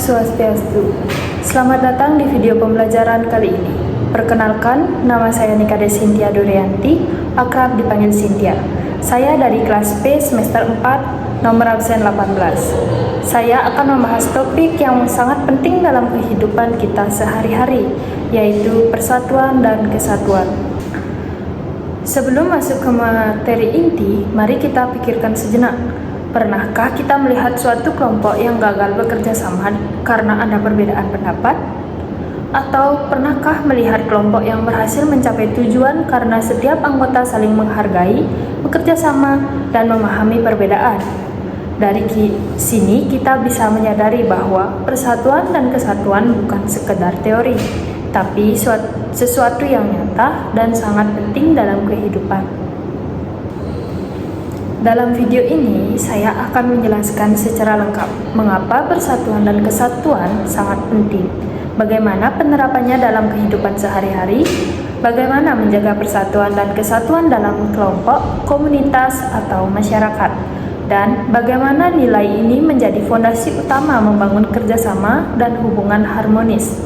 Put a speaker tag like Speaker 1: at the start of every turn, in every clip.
Speaker 1: Swastiastu. Selamat datang di video pembelajaran kali ini. Perkenalkan, nama saya Nikade Cynthia Durianti, akrab dipanggil Cynthia. Saya dari kelas P semester 4, nomor absen 18. Saya akan membahas topik yang sangat penting dalam kehidupan kita sehari-hari, yaitu persatuan dan kesatuan. Sebelum masuk ke materi inti, mari kita pikirkan sejenak. Pernahkah kita melihat suatu kelompok yang gagal bekerja sama karena ada perbedaan pendapat? Atau pernahkah melihat kelompok yang berhasil mencapai tujuan karena setiap anggota saling menghargai, bekerja sama, dan memahami perbedaan? Dari sini kita bisa menyadari bahwa persatuan dan kesatuan bukan sekedar teori, tapi sesuatu yang nyata dan sangat penting dalam kehidupan. Dalam video ini, saya akan menjelaskan secara lengkap mengapa persatuan dan kesatuan sangat penting, bagaimana penerapannya dalam kehidupan sehari-hari, bagaimana menjaga persatuan dan kesatuan dalam kelompok, komunitas, atau masyarakat, dan bagaimana nilai ini menjadi fondasi utama membangun kerjasama dan hubungan harmonis.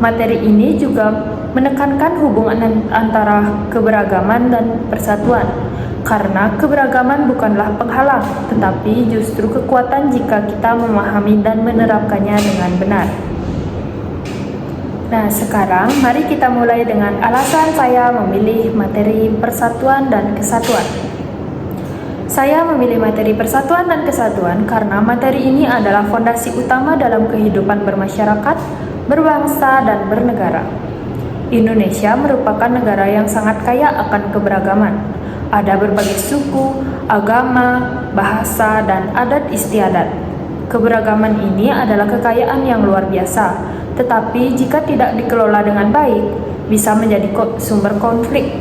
Speaker 1: Materi ini juga menekankan hubungan antara keberagaman dan persatuan, karena keberagaman bukanlah penghalang, tetapi justru kekuatan jika kita memahami dan menerapkannya dengan benar. Nah, sekarang mari kita mulai dengan alasan saya memilih materi persatuan dan kesatuan. Saya memilih materi persatuan dan kesatuan karena materi ini adalah fondasi utama dalam kehidupan bermasyarakat, berbangsa, dan bernegara. Indonesia merupakan negara yang sangat kaya akan keberagaman. Ada berbagai suku, agama, bahasa, dan adat istiadat. Keberagaman ini adalah kekayaan yang luar biasa, tetapi jika tidak dikelola dengan baik, bisa menjadi sumber konflik.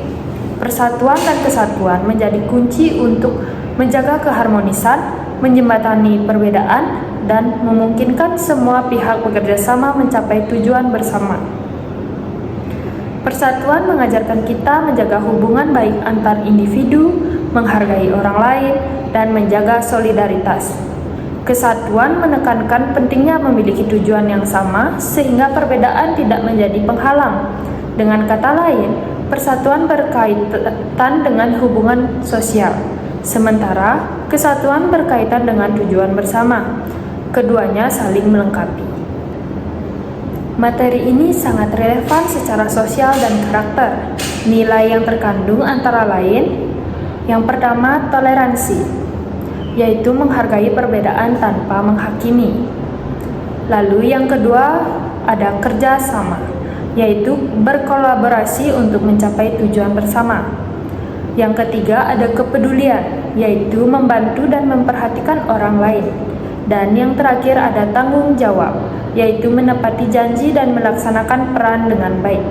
Speaker 1: Persatuan dan kesatuan menjadi kunci untuk menjaga keharmonisan, menjembatani perbedaan, dan memungkinkan semua pihak bekerja sama mencapai tujuan bersama. Persatuan mengajarkan kita menjaga hubungan baik antar individu, menghargai orang lain, dan menjaga solidaritas. Kesatuan menekankan pentingnya memiliki tujuan yang sama sehingga perbedaan tidak menjadi penghalang. Dengan kata lain, persatuan berkaitan dengan hubungan sosial, sementara kesatuan berkaitan dengan tujuan bersama. Keduanya saling melengkapi. Materi ini sangat relevan secara sosial dan karakter. Nilai yang terkandung antara lain, yang pertama toleransi, yaitu menghargai perbedaan tanpa menghakimi. Lalu yang kedua ada kerjasama, yaitu berkolaborasi untuk mencapai tujuan bersama. Yang ketiga ada kepedulian, yaitu membantu dan memperhatikan orang lain. Dan yang terakhir ada tanggung jawab, yaitu menepati janji dan melaksanakan peran dengan baik.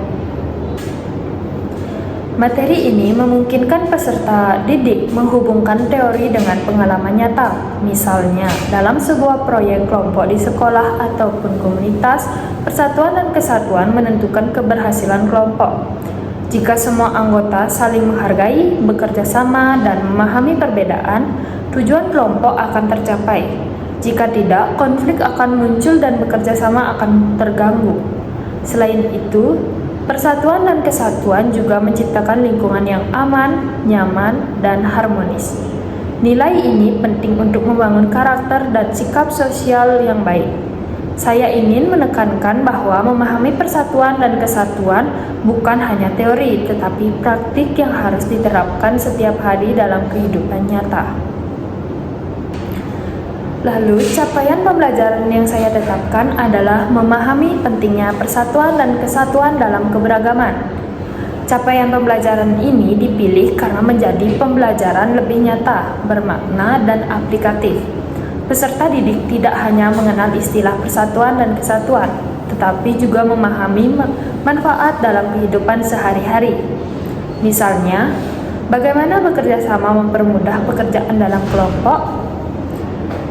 Speaker 1: Materi ini memungkinkan peserta didik menghubungkan teori dengan pengalaman nyata. Misalnya, dalam sebuah proyek kelompok di sekolah ataupun komunitas, persatuan dan kesatuan menentukan keberhasilan kelompok. Jika semua anggota saling menghargai, bekerja sama, dan memahami perbedaan, tujuan kelompok akan tercapai. Jika tidak, konflik akan muncul dan bekerja sama akan terganggu. Selain itu, persatuan dan kesatuan juga menciptakan lingkungan yang aman, nyaman, dan harmonis. Nilai ini penting untuk membangun karakter dan sikap sosial yang baik. Saya ingin menekankan bahwa memahami persatuan dan kesatuan bukan hanya teori, tetapi praktik yang harus diterapkan setiap hari dalam kehidupan nyata. Lalu, capaian pembelajaran yang saya tetapkan adalah memahami pentingnya persatuan dan kesatuan dalam keberagaman. Capaian pembelajaran ini dipilih karena menjadi pembelajaran lebih nyata, bermakna, dan aplikatif. Peserta didik tidak hanya mengenal istilah persatuan dan kesatuan, tetapi juga memahami manfaat dalam kehidupan sehari-hari. Misalnya, bagaimana bekerja sama mempermudah pekerjaan dalam kelompok.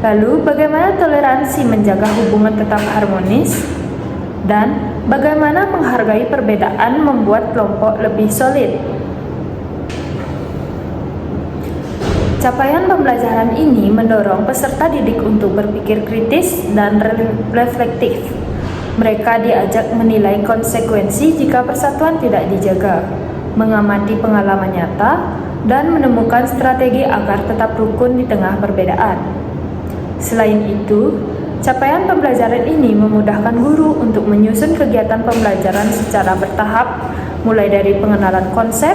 Speaker 1: Lalu, bagaimana toleransi menjaga hubungan tetap harmonis? Dan bagaimana menghargai perbedaan membuat kelompok lebih solid? Capaian pembelajaran ini mendorong peserta didik untuk berpikir kritis dan reflektif. Mereka diajak menilai konsekuensi jika persatuan tidak dijaga, mengamati pengalaman nyata, dan menemukan strategi agar tetap rukun di tengah perbedaan. Selain itu, capaian pembelajaran ini memudahkan guru untuk menyusun kegiatan pembelajaran secara bertahap, mulai dari pengenalan konsep,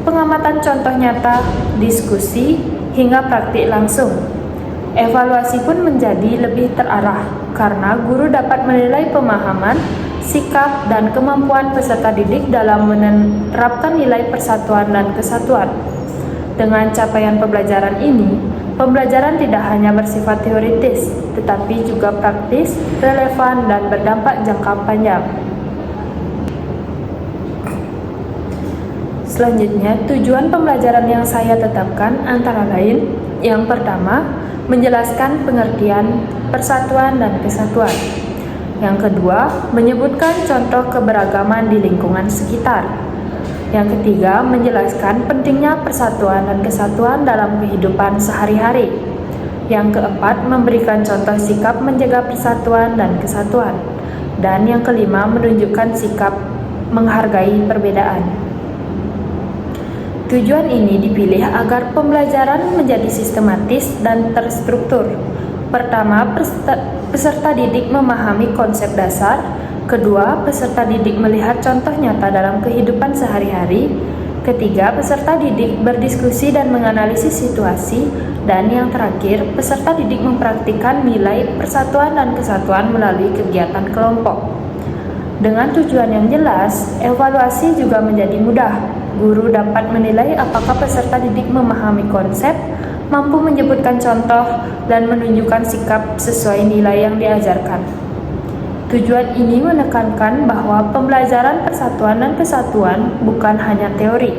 Speaker 1: pengamatan contoh nyata, diskusi, hingga praktik langsung. Evaluasi pun menjadi lebih terarah karena guru dapat menilai pemahaman, sikap, dan kemampuan peserta didik dalam menerapkan nilai persatuan dan kesatuan. Dengan capaian pembelajaran ini, pembelajaran tidak hanya bersifat teoritis, tetapi juga praktis, relevan, dan berdampak jangka panjang. Selanjutnya, tujuan pembelajaran yang saya tetapkan antara lain: yang pertama, menjelaskan pengertian persatuan dan kesatuan. Yang kedua, menyebutkan contoh keberagaman di lingkungan sekitar. Yang ketiga, menjelaskan pentingnya persatuan dan kesatuan dalam kehidupan sehari-hari. Yang keempat, memberikan contoh sikap menjaga persatuan dan kesatuan. Dan yang kelima, menunjukkan sikap menghargai perbedaan. Tujuan ini dipilih agar pembelajaran menjadi sistematis dan terstruktur. Pertama, peserta didik memahami konsep dasar. Kedua, peserta didik melihat contoh nyata dalam kehidupan sehari-hari. Ketiga, peserta didik berdiskusi dan menganalisis situasi. Dan yang terakhir, peserta didik mempraktikkan nilai persatuan dan kesatuan melalui kegiatan kelompok. Dengan tujuan yang jelas, evaluasi juga menjadi mudah. Guru dapat menilai apakah peserta didik memahami konsep, mampu menyebutkan contoh, dan menunjukkan sikap sesuai nilai yang diajarkan. Tujuan ini menekankan bahwa pembelajaran persatuan dan kesatuan bukan hanya teori,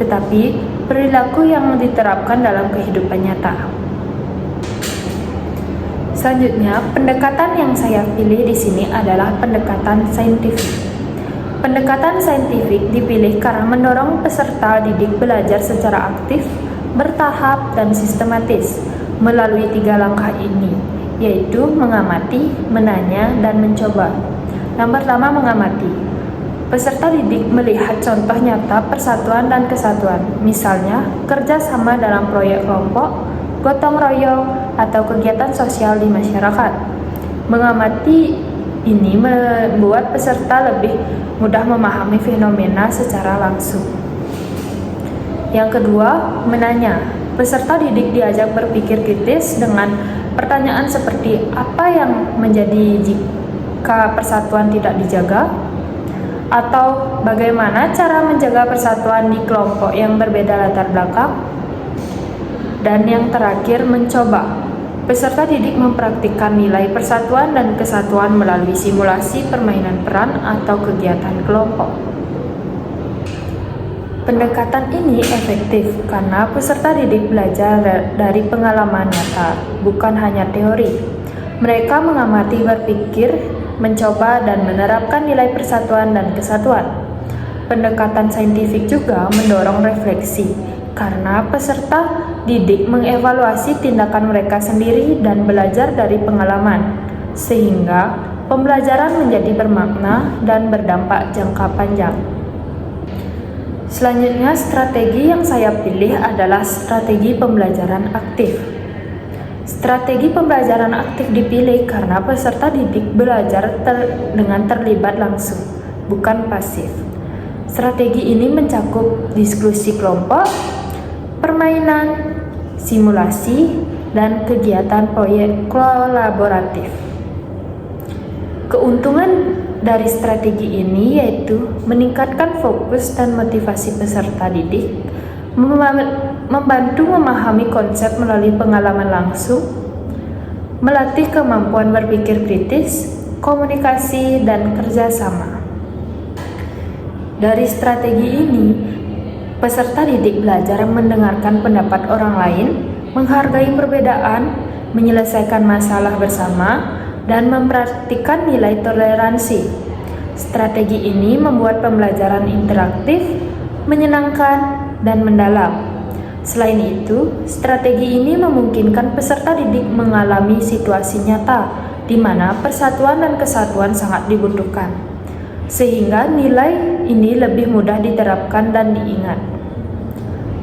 Speaker 1: tetapi perilaku yang diterapkan dalam kehidupan nyata. Selanjutnya, pendekatan yang saya pilih di sini adalah pendekatan saintifik. Pendekatan saintifik dipilih karena mendorong peserta didik belajar secara aktif, bertahap, dan sistematis melalui 3 langkah ini, yaitu mengamati, menanya, dan mencoba. Yang pertama, mengamati. Peserta didik melihat contoh nyata persatuan dan kesatuan, misalnya kerjasama dalam proyek kelompok, gotong royong, atau kegiatan sosial di masyarakat. Mengamati ini membuat peserta lebih mudah memahami fenomena secara langsung. Yang kedua, menanya. Peserta didik diajak berpikir kritis dengan pertanyaan seperti apa yang menjadi jika persatuan tidak dijaga, atau bagaimana cara menjaga persatuan di kelompok yang berbeda latar belakang. Dan yang terakhir, mencoba. Peserta didik mempraktikkan nilai persatuan dan kesatuan melalui simulasi permainan peran atau kegiatan kelompok. Pendekatan ini efektif karena peserta didik belajar dari pengalaman nyata, bukan hanya teori. Mereka mengamati, berpikir, mencoba, dan menerapkan nilai persatuan dan kesatuan. Pendekatan saintifik juga mendorong refleksi, karena peserta didik mengevaluasi tindakan mereka sendiri dan belajar dari pengalaman, sehingga pembelajaran menjadi bermakna dan berdampak jangka panjang. Selanjutnya, strategi yang saya pilih adalah strategi pembelajaran aktif. Strategi pembelajaran aktif dipilih karena peserta didik belajar dengan terlibat langsung, bukan pasif. Strategi ini mencakup diskusi kelompok, permainan, simulasi, dan kegiatan proyek kolaboratif. Keuntungan dari strategi ini yaitu meningkatkan fokus dan motivasi peserta didik, membantu memahami konsep melalui pengalaman langsung, melatih kemampuan berpikir kritis, komunikasi, dan kerjasama. Dari strategi ini, peserta didik belajar mendengarkan pendapat orang lain, menghargai perbedaan, menyelesaikan masalah bersama, dan mempraktikkan nilai toleransi. Strategi ini membuat pembelajaran interaktif, menyenangkan, dan mendalam, Selain itu, strategi ini memungkinkan peserta didik mengalami situasi nyata di mana persatuan dan kesatuan sangat dibutuhkan, sehingga nilai ini lebih mudah diterapkan dan diingat.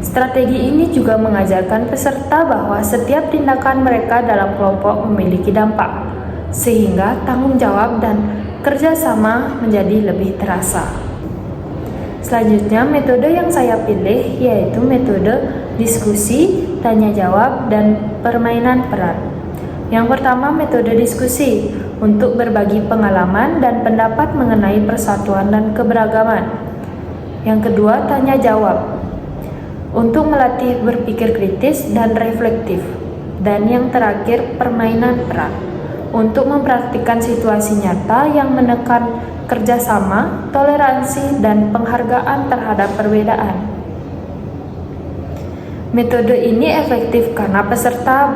Speaker 1: Strategi ini juga mengajarkan peserta bahwa setiap tindakan mereka dalam kelompok memiliki dampak, sehingga tanggung jawab dan kerjasama menjadi lebih terasa. Selanjutnya, metode yang saya pilih yaitu metode diskusi, tanya jawab, dan permainan peran. Yang pertama, metode diskusi untuk berbagi pengalaman dan pendapat mengenai persatuan dan keberagaman. Yang kedua, tanya jawab untuk melatih berpikir kritis dan reflektif. Dan yang terakhir, permainan peran untuk mempraktikkan situasi nyata yang menekan kerjasama, toleransi, dan penghargaan terhadap perbedaan. Metode ini efektif karena peserta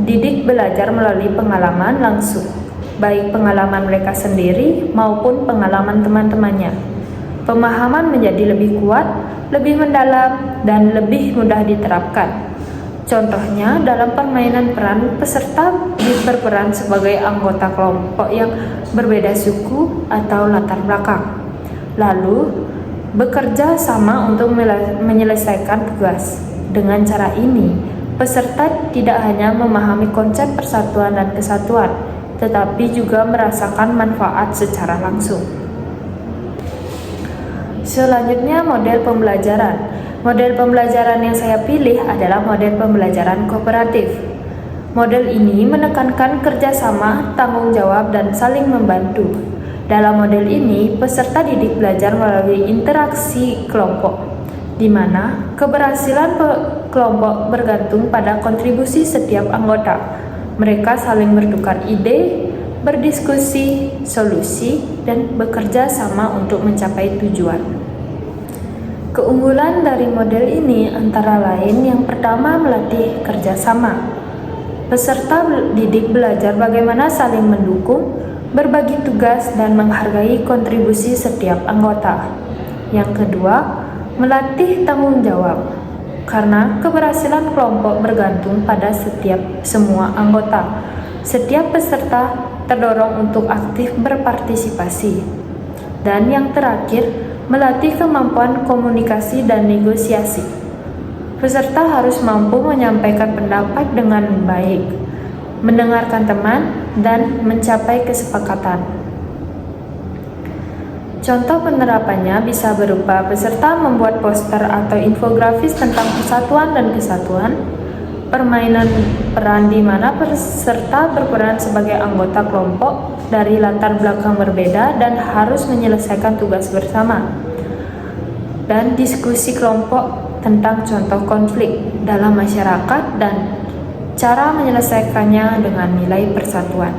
Speaker 1: didik belajar melalui pengalaman langsung, baik pengalaman mereka sendiri maupun pengalaman teman-temannya. Pemahaman menjadi lebih kuat, lebih mendalam, dan lebih mudah diterapkan. Contohnya, dalam permainan peran, peserta berperan sebagai anggota kelompok yang berbeda suku atau latar belakang, lalu bekerja sama untuk menyelesaikan tugas. Dengan cara ini, peserta tidak hanya memahami konsep persatuan dan kesatuan, tetapi juga merasakan manfaat secara langsung. Selanjutnya, model pembelajaran. Model pembelajaran yang saya pilih adalah model pembelajaran kooperatif. Model ini menekankan kerjasama, tanggung jawab, dan saling membantu. Dalam model ini, peserta didik belajar melalui interaksi kelompok, di mana keberhasilan kelompok bergantung pada kontribusi setiap anggota. Mereka saling bertukar ide, berdiskusi, solusi, dan bekerja sama untuk mencapai tujuan. Keunggulan dari model ini antara lain yang pertama, melatih kerjasama. Peserta didik belajar bagaimana saling mendukung, berbagi tugas, dan menghargai kontribusi setiap anggota. Yang kedua, melatih tanggung jawab. Karena keberhasilan kelompok bergantung pada semua anggota. Setiap peserta terdorong untuk aktif berpartisipasi. Dan yang terakhir, melatih kemampuan komunikasi dan negosiasi. Peserta harus mampu menyampaikan pendapat dengan baik, mendengarkan teman, dan mencapai kesepakatan. Contoh penerapannya bisa berupa peserta membuat poster atau infografis tentang persatuan dan kesatuan, permainan peran di mana peserta berperan sebagai anggota kelompok dari latar belakang berbeda dan harus menyelesaikan tugas bersama, dan diskusi kelompok tentang contoh konflik dalam masyarakat dan cara menyelesaikannya dengan nilai persatuan.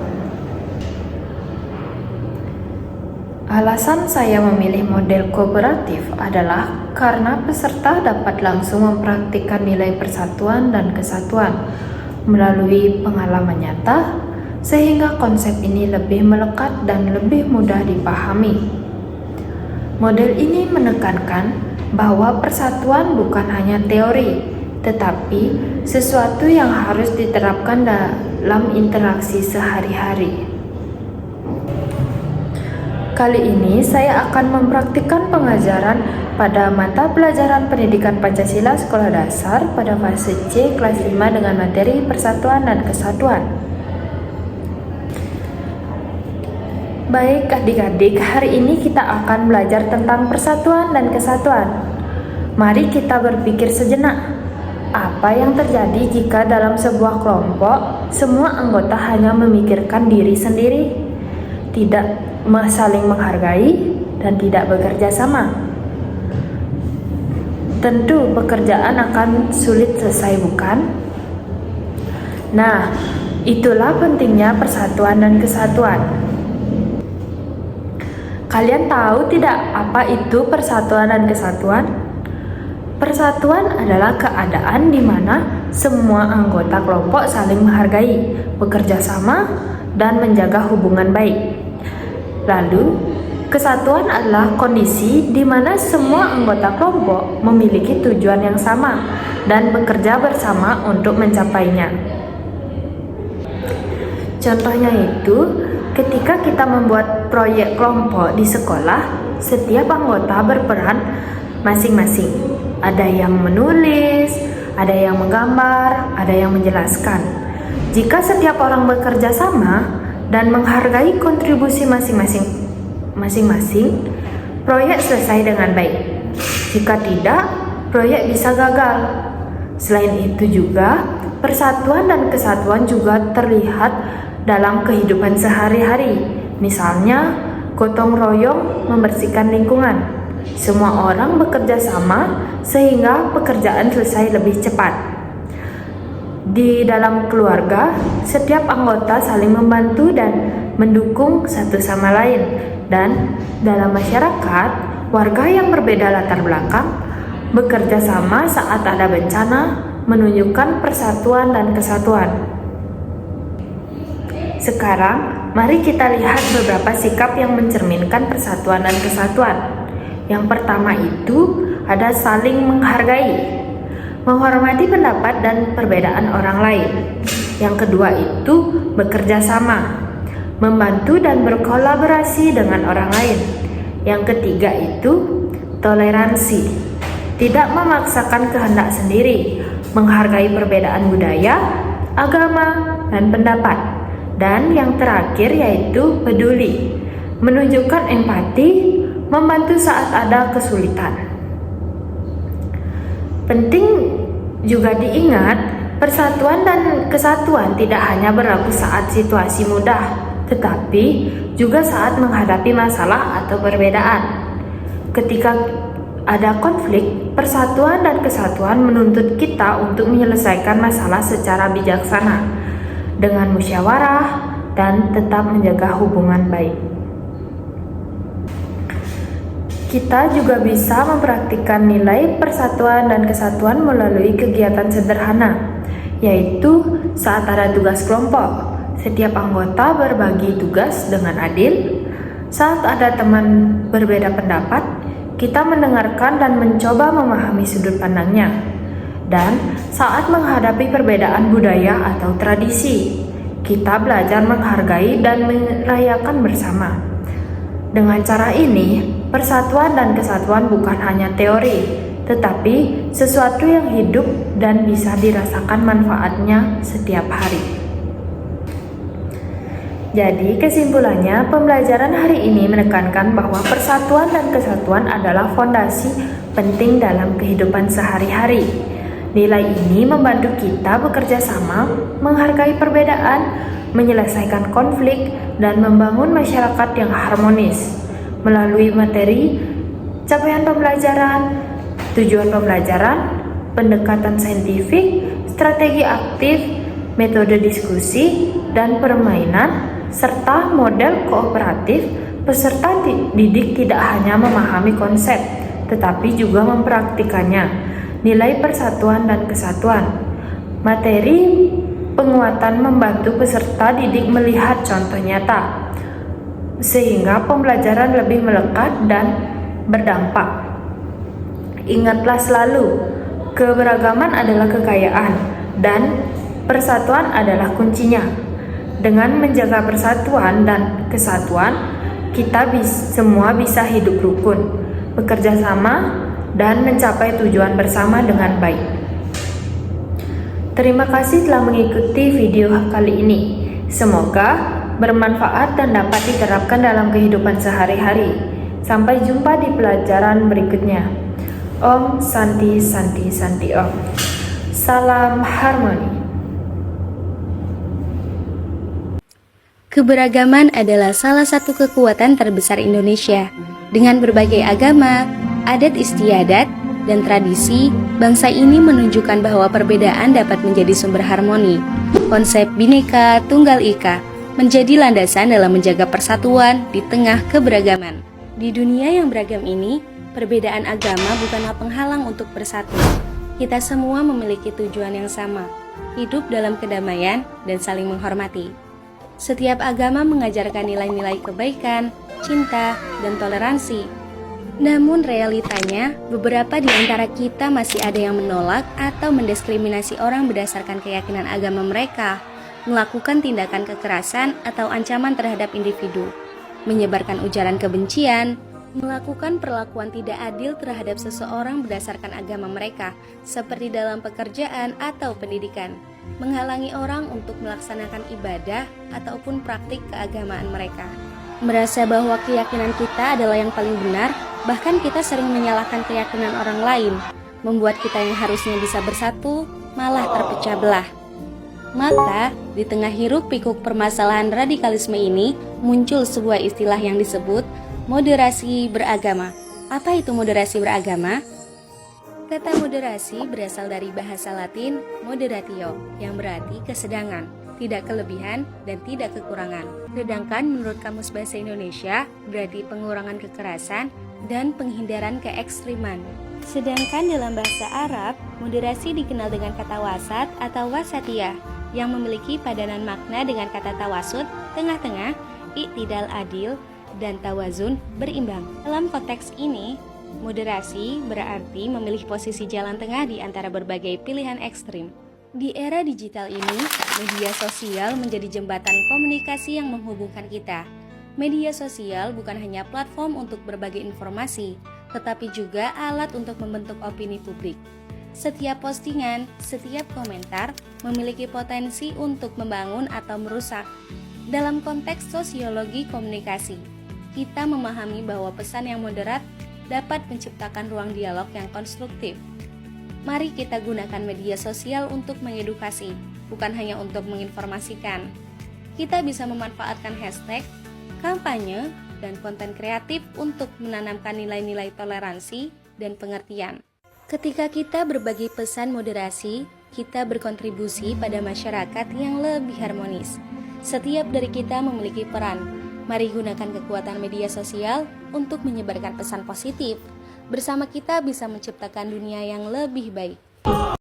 Speaker 1: Alasan saya memilih model kooperatif adalah karena peserta dapat langsung mempraktikkan nilai persatuan dan kesatuan melalui pengalaman nyata, sehingga konsep ini lebih melekat dan lebih mudah dipahami. Model ini menekankan bahwa persatuan bukan hanya teori, tetapi sesuatu yang harus diterapkan dalam interaksi sehari-hari. Kali ini saya akan mempraktikkan pengajaran pada mata pelajaran Pendidikan Pancasila Sekolah Dasar pada fase C kelas 5 dengan materi Persatuan dan Kesatuan. Baik adik-adik, hari ini kita akan belajar tentang persatuan dan kesatuan. Mari kita berpikir sejenak. Apa yang terjadi jika dalam sebuah kelompok semua anggota hanya memikirkan diri sendiri, tidak saling menghargai, dan tidak bekerja sama? Tentu pekerjaan akan sulit selesai, bukan? Nah, itulah pentingnya persatuan dan kesatuan. Kalian tahu tidak apa itu persatuan dan kesatuan? Persatuan adalah keadaan di mana semua anggota kelompok saling menghargai, bekerja sama, dan menjaga hubungan baik. Lalu, Kesatuan adalah kondisi di mana semua anggota kelompok memiliki tujuan yang sama dan bekerja bersama untuk mencapainya. Contohnya itu, ketika kita membuat proyek kelompok di sekolah, setiap anggota berperan masing-masing. Ada yang menulis, ada yang menggambar, ada yang menjelaskan. Jika setiap orang bekerja sama dan menghargai kontribusi masing-masing, proyek selesai dengan baik. Jika tidak, proyek bisa gagal. Selain itu juga, persatuan dan kesatuan juga terlihat dalam kehidupan sehari-hari. Misalnya, gotong royong membersihkan lingkungan. Semua orang bekerja sama sehingga pekerjaan selesai lebih cepat. Di dalam keluarga, setiap anggota saling membantu dan mendukung satu sama lain. Dan dalam masyarakat, warga yang berbeda latar belakang bekerja sama saat ada bencana, menunjukkan persatuan dan kesatuan. Sekarang, mari kita lihat beberapa sikap yang mencerminkan persatuan dan kesatuan. Yang pertama itu ada saling menghargai, menghormati pendapat dan perbedaan orang lain. Yang kedua itu bekerja sama, membantu dan berkolaborasi dengan orang lain. Yang ketiga itu toleransi, tidak memaksakan kehendak sendiri, menghargai perbedaan budaya, agama, dan pendapat. Dan yang terakhir yaitu peduli, menunjukkan empati, membantu saat ada kesulitan. Penting juga diingat, persatuan dan kesatuan tidak hanya berlaku saat situasi mudah, tetapi juga saat menghadapi masalah atau perbedaan. Ketika ada konflik, persatuan dan kesatuan menuntut kita untuk menyelesaikan masalah secara bijaksana, dengan musyawarah dan tetap menjaga hubungan baik. Kita juga bisa mempraktikkan nilai persatuan dan kesatuan melalui kegiatan sederhana, yaitu saat ada tugas kelompok. Setiap anggota berbagi tugas dengan adil. Saat ada teman berbeda pendapat, kita mendengarkan dan mencoba memahami sudut pandangnya. Dan saat menghadapi perbedaan budaya atau tradisi, kita belajar menghargai dan merayakan bersama. Dengan cara ini, persatuan dan kesatuan bukan hanya teori, tetapi sesuatu yang hidup dan bisa dirasakan manfaatnya setiap hari. Jadi kesimpulannya, pembelajaran hari ini menekankan bahwa persatuan dan kesatuan adalah fondasi penting dalam kehidupan sehari-hari. Nilai ini membantu kita bekerja sama, menghargai perbedaan, menyelesaikan konflik, dan membangun masyarakat yang harmonis. Melalui materi, capaian pembelajaran, tujuan pembelajaran, pendekatan saintifik, strategi aktif, metode diskusi, dan permainan, serta model kooperatif, peserta didik tidak hanya memahami konsep, tetapi juga mempraktikannya. Nilai persatuan dan kesatuan. Materi penguatan membantu peserta didik melihat contoh nyata, sehingga pembelajaran lebih melekat dan berdampak. Ingatlah selalu, keberagaman adalah kekayaan, dan persatuan adalah kuncinya. Dengan menjaga persatuan dan kesatuan, kita semua bisa hidup rukun, bekerja sama, dan mencapai tujuan bersama dengan baik. Terima kasih telah mengikuti video kali ini. Semoga bermanfaat dan dapat diterapkan dalam kehidupan sehari-hari. Sampai jumpa di pelajaran berikutnya. Om Santi Santi Santi Om. Salam harmoni.
Speaker 2: Keberagaman adalah salah satu kekuatan terbesar Indonesia. Dengan berbagai agama, adat istiadat, dan tradisi, bangsa ini menunjukkan bahwa perbedaan dapat menjadi sumber harmoni. Konsep Bhinneka Tunggal Ika menjadi landasan dalam menjaga persatuan di tengah keberagaman. Di dunia yang beragam ini, perbedaan agama bukanlah penghalang untuk bersatu. Kita semua memiliki tujuan yang sama, hidup dalam kedamaian dan saling menghormati. Setiap agama mengajarkan nilai-nilai kebaikan, cinta, dan toleransi. Namun realitanya, beberapa di antara kita masih ada yang menolak atau mendiskriminasi orang berdasarkan keyakinan agama mereka, melakukan tindakan kekerasan atau ancaman terhadap individu, menyebarkan ujaran kebencian, melakukan perlakuan tidak adil terhadap seseorang berdasarkan agama mereka, seperti dalam pekerjaan atau pendidikan, menghalangi orang untuk melaksanakan ibadah ataupun praktik keagamaan mereka. Merasa bahwa keyakinan kita adalah yang paling benar, bahkan kita sering menyalahkan keyakinan orang lain, membuat kita yang harusnya bisa bersatu malah terpecah belah. Maka, di tengah hiruk-pikuk permasalahan radikalisme ini, muncul sebuah istilah yang disebut moderasi beragama. Apa itu moderasi beragama? Kata moderasi berasal dari bahasa Latin moderatio, yang berarti kesedangan, tidak kelebihan dan tidak kekurangan. Sedangkan menurut Kamus Bahasa Indonesia, berarti pengurangan kekerasan dan penghindaran keekstriman. Sedangkan dalam bahasa Arab, moderasi dikenal dengan kata wasat atau wasatiyah, yang memiliki padanan makna dengan kata tawasud, tengah-tengah, iktidal adil, dan tawazun berimbang. Dalam konteks ini, moderasi berarti memilih posisi jalan tengah di antara berbagai pilihan ekstrim. Di era digital ini, media sosial menjadi jembatan komunikasi yang menghubungkan kita. Media sosial bukan hanya platform untuk berbagi informasi, tetapi juga alat untuk membentuk opini publik. Setiap postingan, setiap komentar memiliki potensi untuk membangun atau merusak. Dalam konteks sosiologi komunikasi, kita memahami bahwa pesan yang moderat dapat menciptakan ruang dialog yang konstruktif. Mari kita gunakan media sosial untuk mengedukasi, bukan hanya untuk menginformasikan. Kita bisa memanfaatkan hashtag, kampanye, dan konten kreatif untuk menanamkan nilai-nilai toleransi dan pengertian. Ketika kita berbagi pesan moderasi, kita berkontribusi pada masyarakat yang lebih harmonis. Setiap dari kita memiliki peran. Mari gunakan kekuatan media sosial untuk menyebarkan pesan positif. Bersama kita bisa menciptakan dunia yang lebih baik.